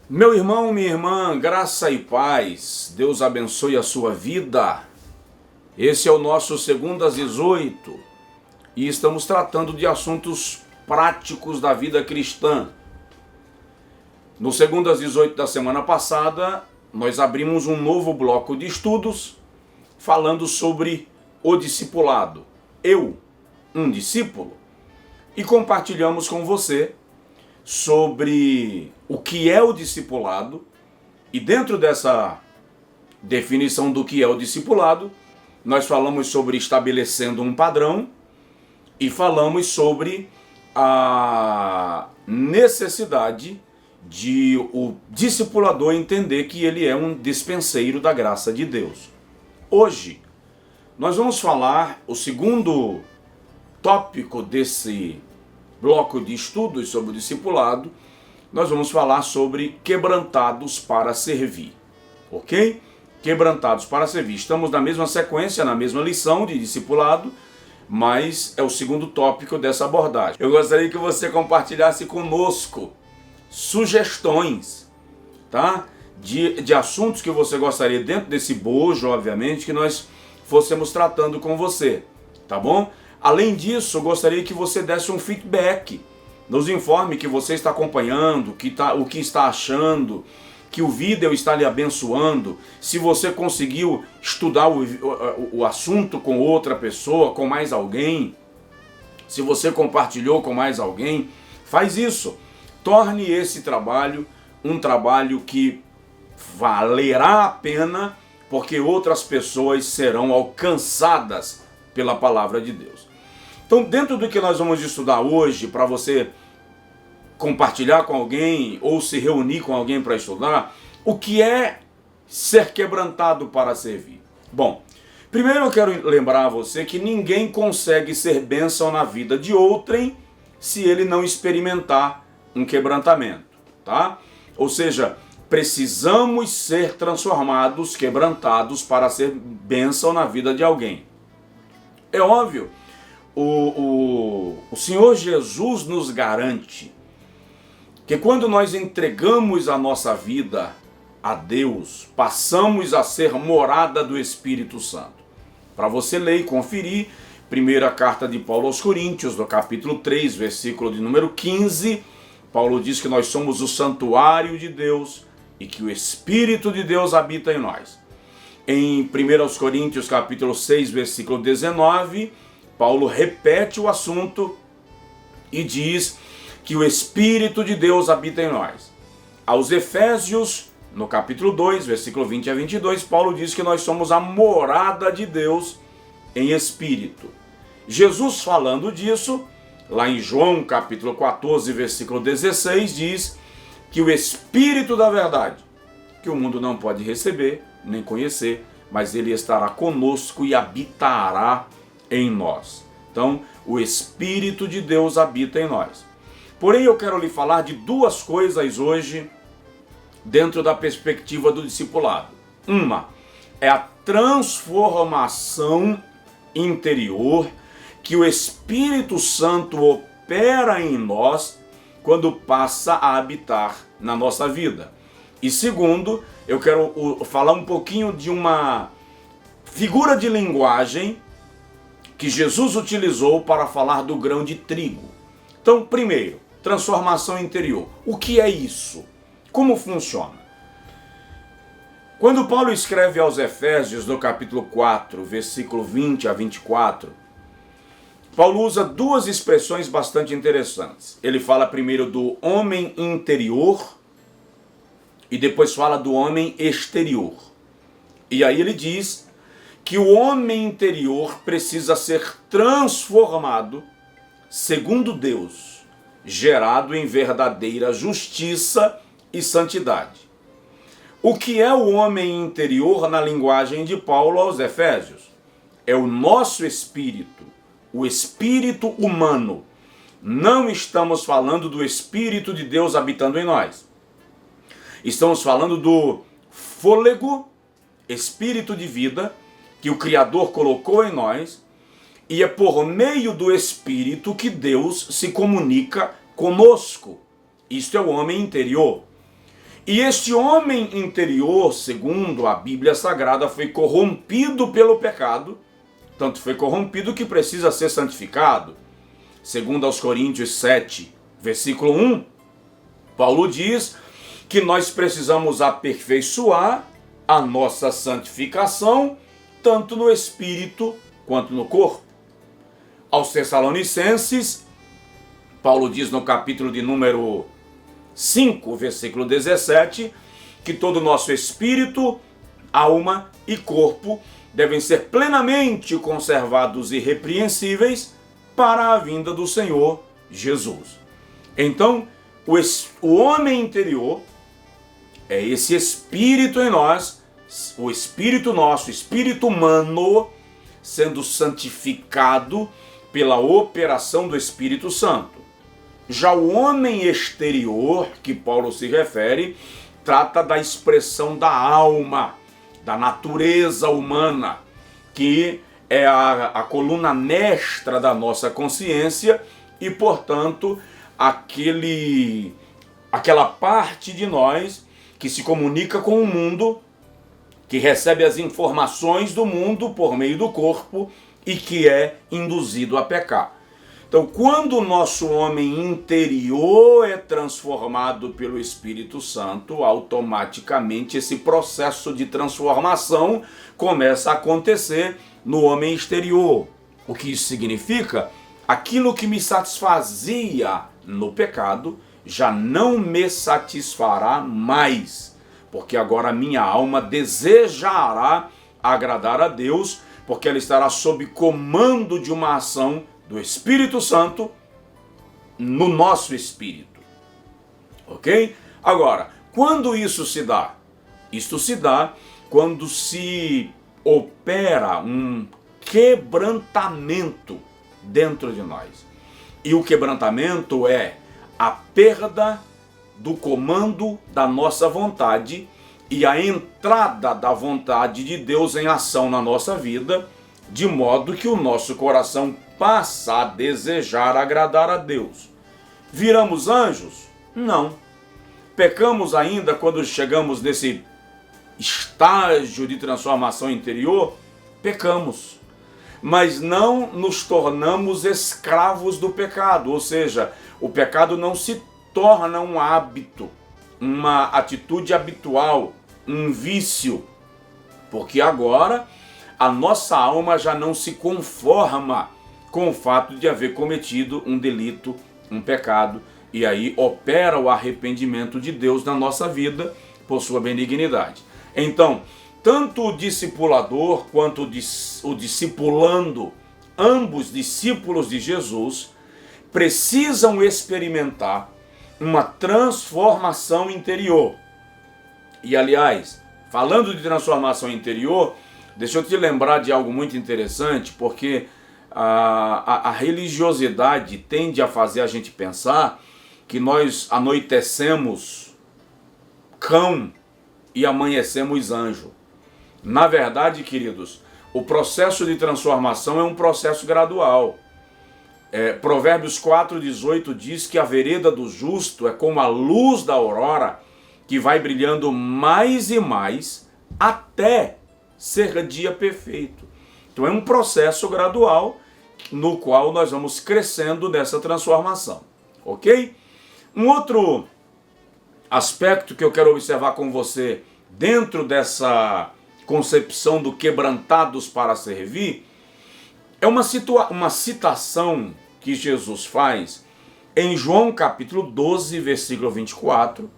Meu irmão, minha irmã, graça e paz, Deus abençoe a sua vida. Esse é o nosso Segundo às 18 e estamos tratando de assuntos práticos da vida cristã. No Segundo às 18 da semana passada, nós abrimos um novo bloco de estudos falando sobre o discipulado. Eu, um discípulo, e compartilhamos com você sobre o que é o discipulado, e dentro dessa definição do que é o discipulado, nós falamos sobre estabelecendo um padrão e falamos sobre a necessidade de o discipulador entender que ele é um dispenseiro da graça de Deus. Hoje, nós vamos falar o segundo tópico desse bloco de estudos sobre o discipulado. Nós vamos falar sobre quebrantados para servir, ok? Quebrantados para servir. Estamos na mesma sequência, na mesma lição de discipulado, mas é o segundo tópico dessa abordagem. Eu gostaria que você compartilhasse conosco sugestões, tá? De assuntos que você gostaria, dentro desse bojo, obviamente, que nós fôssemos tratando com você, tá bom? Além disso, eu gostaria que você desse um feedback, nos informe que você está acompanhando, o que está achando, que o vídeo está lhe abençoando, se você conseguiu estudar o assunto com outra pessoa, com mais alguém, se você compartilhou com mais alguém, faz isso. Torne esse trabalho um trabalho que valerá a pena, porque outras pessoas serão alcançadas pela palavra de Deus. Então, dentro do que nós vamos estudar hoje, para você compartilhar com alguém ou se reunir com alguém para estudar, o que é ser quebrantado para servir? Bom, primeiro eu quero lembrar a você que ninguém consegue ser bênção na vida de outrem se ele não experimentar um quebrantamento, tá? Ou seja, precisamos ser transformados, quebrantados para ser bênção na vida de alguém. É óbvio, o Senhor Jesus nos garante que quando nós entregamos a nossa vida a Deus, passamos a ser morada do Espírito Santo. Para você ler e conferir, primeira carta de Paulo aos Coríntios, no capítulo 3, versículo de número 15, Paulo diz que nós somos o santuário de Deus e que o Espírito de Deus habita em nós. Em 1 Coríntios capítulo 6, versículo 19, Paulo repete o assunto e diz que o Espírito de Deus habita em nós. Aos Efésios, no capítulo 2, versículo 20 a 22, Paulo diz que nós somos a morada de Deus em Espírito. Jesus, falando disso, lá em João capítulo 14, versículo 16, diz que o Espírito da verdade, que o mundo não pode receber, nem conhecer, mas ele estará conosco e habitará em nós. Então, o Espírito de Deus habita em nós. Porém, eu quero lhe falar de duas coisas hoje, dentro da perspectiva do discipulado. Uma é a transformação interior que o Espírito Santo opera em nós quando passa a habitar na nossa vida. E segundo, eu quero falar um pouquinho de uma figura de linguagem que Jesus utilizou para falar do grão de trigo. Então, primeiro, transformação interior. O que é isso? Como funciona? Quando Paulo escreve aos Efésios, no capítulo 4, versículo 20 a 24, Paulo usa duas expressões bastante interessantes. Ele fala primeiro do homem interior e depois fala do homem exterior. E aí ele diz que o homem interior precisa ser transformado segundo Deus, gerado em verdadeira justiça e santidade. O que é o homem interior na linguagem de Paulo aos Efésios? É o nosso espírito, o espírito humano. Não estamos falando do Espírito de Deus habitando em nós. Estamos falando do fôlego, espírito de vida, que o Criador colocou em nós, e é por meio do Espírito que Deus se comunica conosco. Isto é o homem interior. E este homem interior, segundo a Bíblia Sagrada, foi corrompido pelo pecado, tanto foi corrompido que precisa ser santificado. Segundo aos Coríntios 7, versículo 1, Paulo diz que nós precisamos aperfeiçoar a nossa santificação, tanto no espírito quanto no corpo. Aos Tessalonicenses, Paulo diz no capítulo de número 5, versículo 17, que todo o nosso espírito, alma e corpo devem ser plenamente conservados irrepreensíveis para a vinda do Senhor Jesus. Então, o homem interior é esse espírito em nós, o espírito nosso, o espírito humano, sendo santificado pela operação do Espírito Santo. Já o homem exterior, que Paulo se refere, trata da expressão da alma, da natureza humana, que é a coluna mestra da nossa consciência e, portanto, aquela parte de nós que se comunica com o mundo, que recebe as informações do mundo por meio do corpo e que é induzido a pecar. Então, quando o nosso homem interior é transformado pelo Espírito Santo, automaticamente esse processo de transformação começa a acontecer no homem exterior. O que isso significa? Aquilo que me satisfazia no pecado já não me satisfará mais, porque agora a minha alma desejará agradar a Deus, porque ela estará sob comando de uma ação do Espírito Santo no nosso espírito. Ok? Agora, quando isso se dá? Isto se dá quando se opera um quebrantamento dentro de nós. E o quebrantamento é a perda do comando da nossa vontade e a entrada da vontade de Deus em ação na nossa vida, de modo que o nosso coração passa a desejar agradar a Deus. Viramos anjos? Não. Pecamos ainda quando chegamos nesse estágio de transformação interior? Pecamos. Mas não nos tornamos escravos do pecado, ou seja, o pecado não se torna um hábito, uma atitude habitual, um vício, porque agora a nossa alma já não se conforma com o fato de haver cometido um delito, um pecado, e aí opera o arrependimento de Deus na nossa vida por sua benignidade. Então, tanto o discipulador quanto o discipulando, ambos discípulos de Jesus, precisam experimentar uma transformação interior. E aliás, falando de transformação interior, deixa eu te lembrar de algo muito interessante, porque a religiosidade tende a fazer a gente pensar que nós anoitecemos cão e amanhecemos anjo. Na verdade, queridos, o processo de transformação é um processo gradual. Provérbios 4,18 diz que a vereda do justo é como a luz da aurora, que vai brilhando mais e mais até ser dia perfeito. Então é um processo gradual no qual nós vamos crescendo nessa transformação, ok? Um outro aspecto que eu quero observar com você dentro dessa concepção do quebrantados para servir é uma citação que Jesus faz em João capítulo 12, versículo 24.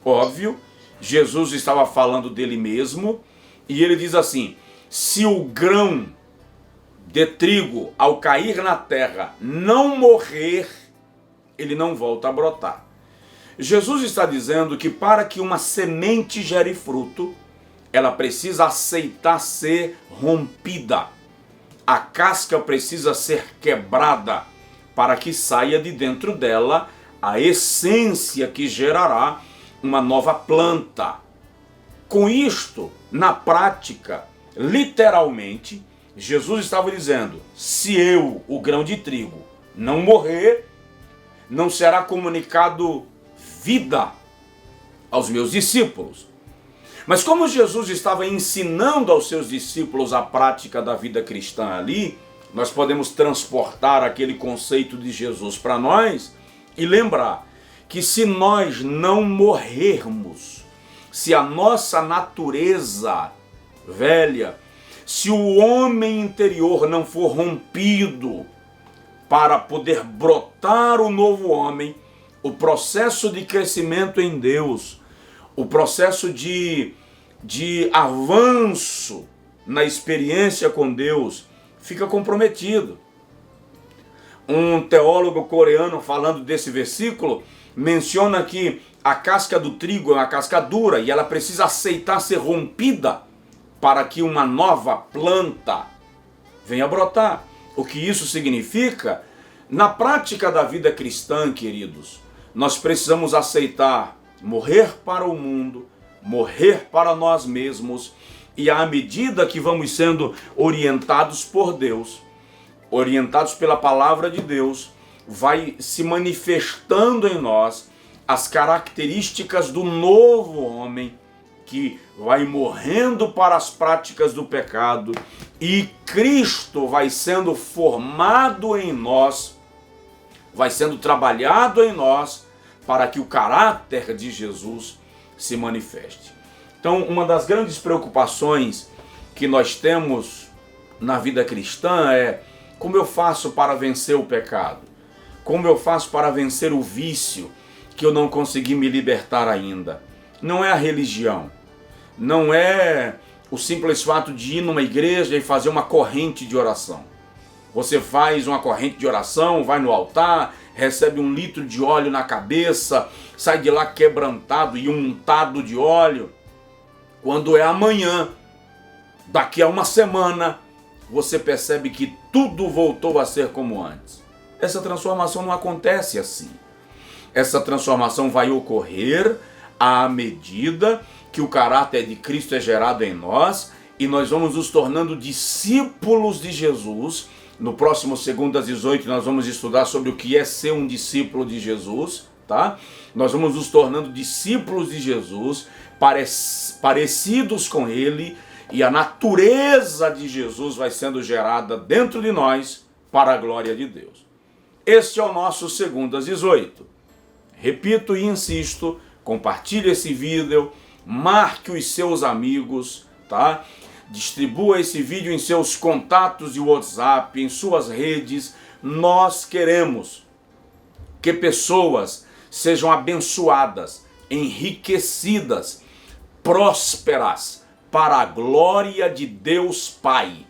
Óbvio, Jesus estava falando dele mesmo, e ele diz assim: se o grão de trigo ao cair na terra não morrer, ele não volta a brotar. Jesus está dizendo que para que uma semente gere fruto, ela precisa aceitar ser rompida. A casca precisa ser quebrada para que saia de dentro dela a essência que gerará uma nova planta. Com isto, na prática, literalmente, Jesus estava dizendo: se eu, o grão de trigo, não morrer, não será comunicado vida aos meus discípulos. Mas como Jesus estava ensinando aos seus discípulos a prática da vida cristã ali, nós podemos transportar aquele conceito de Jesus para nós e lembrar que se nós não morrermos, se a nossa natureza velha, se o homem interior não for rompido para poder brotar o novo homem, o processo de crescimento em Deus, o processo de avanço na experiência com Deus fica comprometido. Um teólogo coreano, falando desse versículo, menciona que a casca do trigo é uma casca dura e ela precisa aceitar ser rompida para que uma nova planta venha brotar. O que isso significa? Na prática da vida cristã, queridos, nós precisamos aceitar morrer para o mundo, morrer para nós mesmos, e à medida que vamos sendo orientados por Deus, orientados pela palavra de Deus, vai se manifestando em nós as características do novo homem, que vai morrendo para as práticas do pecado, e Cristo vai sendo formado em nós, vai sendo trabalhado em nós, para que o caráter de Jesus se manifeste. Então, uma das grandes preocupações que nós temos na vida cristã é: como eu faço para vencer o pecado? Como eu faço para vencer o vício que eu não consegui me libertar ainda? Não é a religião, não é o simples fato de ir numa igreja e fazer uma corrente de oração. Você faz uma corrente de oração, vai no altar, recebe 1 litro de óleo na cabeça, sai de lá quebrantado e untado de óleo. Quando é amanhã, daqui a uma semana, você percebe que tudo voltou a ser como antes. Essa transformação não acontece assim. Essa transformação vai ocorrer à medida que o caráter de Cristo é gerado em nós e nós vamos nos tornando discípulos de Jesus. No próximo 2:18 nós vamos estudar sobre o que é ser um discípulo de Jesus, tá? Nós vamos nos tornando discípulos de Jesus, parecidos com Ele, e a natureza de Jesus vai sendo gerada dentro de nós para a glória de Deus. Este é o nosso 2:18. Repito e insisto, compartilhe esse vídeo, marque os seus amigos, tá? Distribua esse vídeo em seus contatos de WhatsApp, em suas redes. Nós queremos que pessoas sejam abençoadas, enriquecidas, prósperas, para a glória de Deus Pai.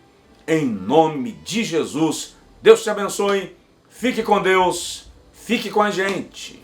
Em nome de Jesus, Deus te abençoe, fique com Deus, fique com a gente.